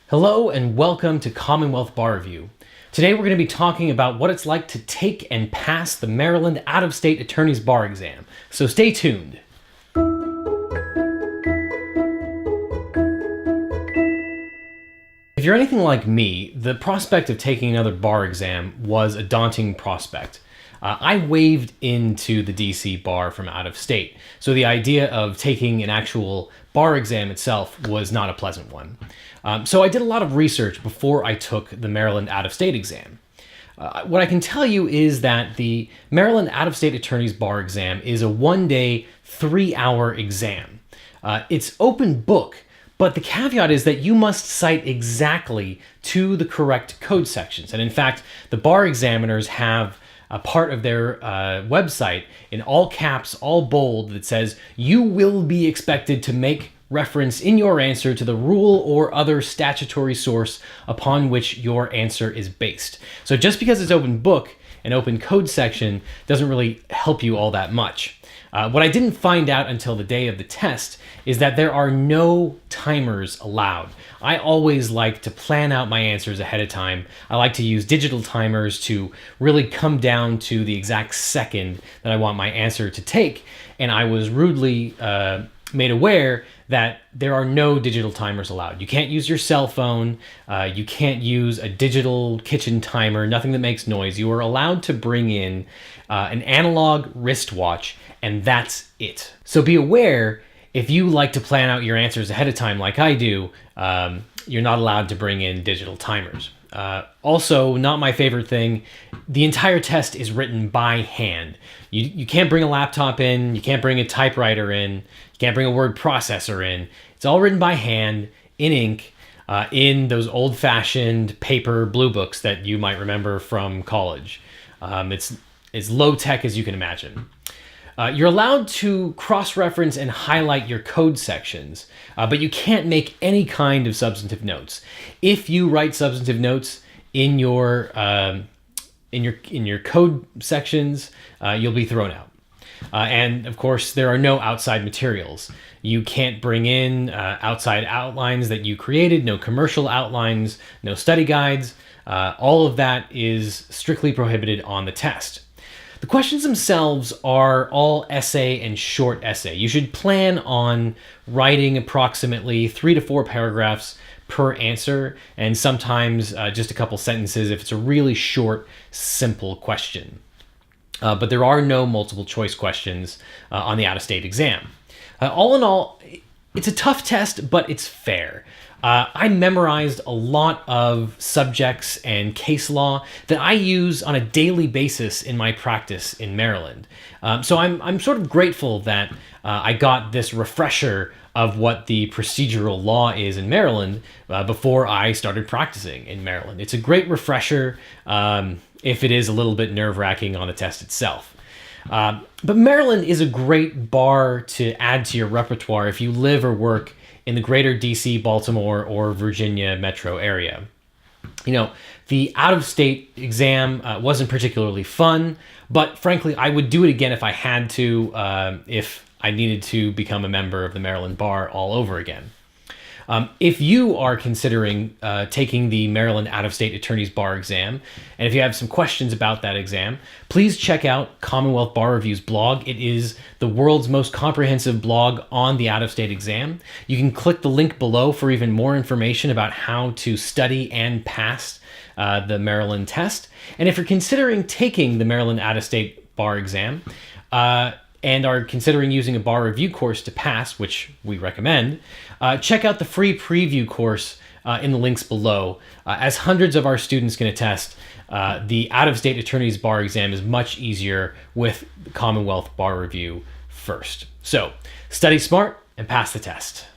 Hello and welcome to Commonwealth Bar Review. Today we're going to be talking about what it's like to take and pass the Maryland Out-of-State Attorney's Bar Exam. So stay tuned. If you're anything like me, the prospect of taking another bar exam was a daunting prospect. I waived into the DC bar from out of state, so the idea of taking an actual bar exam itself was not a pleasant one. So I did a lot of research before I took the Maryland out-of-state exam. What I can tell you is that the Maryland out-of-state attorney's bar exam is a one-day, 3-hour exam. It's open book, but the caveat is that you must cite exactly to the correct code sections. And in fact, the bar examiners have a part of their website in all caps, all bold, that says you will be expected to make reference in your answer to the rule or other statutory source upon which your answer is based. So just because it's open book and open code section doesn't really help you all that much. What I didn't find out until the day of the test is that there are no timers allowed. I always like to plan out my answers ahead of time. I like to use digital timers to really come down to the exact second that I want my answer to take. And I was rudely made aware that there are no digital timers allowed. You can't use your cell phone. You can't use a digital kitchen timer, nothing that makes noise. You are allowed to bring in an analog wristwatch, and that's it. So be aware, if you like to plan out your answers ahead of time like I do, you're not allowed to bring in digital timers. Also, not my favorite thing, the entire test is written by hand. You can't bring a laptop in, you can't bring a typewriter in, you can't bring a word processor in. It's all written by hand, in ink, in those old-fashioned paper blue books that you might remember from college. It's as low-tech as you can imagine. You're allowed to cross-reference and highlight your code sections, but you can't make any kind of substantive notes. If you write substantive notes in your code sections, you'll be thrown out. And of course, there are no outside materials. You can't bring in outside outlines that you created, no commercial outlines, no study guides. All of that is strictly prohibited on the test. The questions themselves are all essay and short essay. You should plan on writing approximately 3 to 4 paragraphs per answer, and sometimes just a couple sentences if it's a really short, simple question. But there are no multiple choice questions on the out-of-state exam. All in all, it's a tough test, but it's fair. I memorized a lot of subjects and case law that I use on a daily basis in my practice in Maryland. So I'm sort of grateful that I got this refresher of what the procedural law is in Maryland before I started practicing in Maryland. It's a great refresher if it is a little bit nerve-wracking on the test itself. But Maryland is a great bar to add to your repertoire if you live or work in the greater DC, Baltimore, or Virginia metro area. You know, the out-of-state exam wasn't particularly fun, but frankly, I would do it again if I had to, if I needed to become a member of the Maryland Bar all over again. If you are considering taking the Maryland Out-of-State Attorney's Bar exam, and if you have some questions about that exam, please check out Commonwealth Bar Review's blog. It is the world's most comprehensive blog on the out-of-state exam. You can click the link below for even more information about how to study and pass the Maryland test. And if you're considering taking the Maryland Out-of-State Bar exam, and are considering using a bar review course to pass, which we recommend, check out the free preview course in the links below. As hundreds of our students can attest, the out-of-state attorney's bar exam is much easier with Commonwealth Bar Review first. So, study smart and pass the test.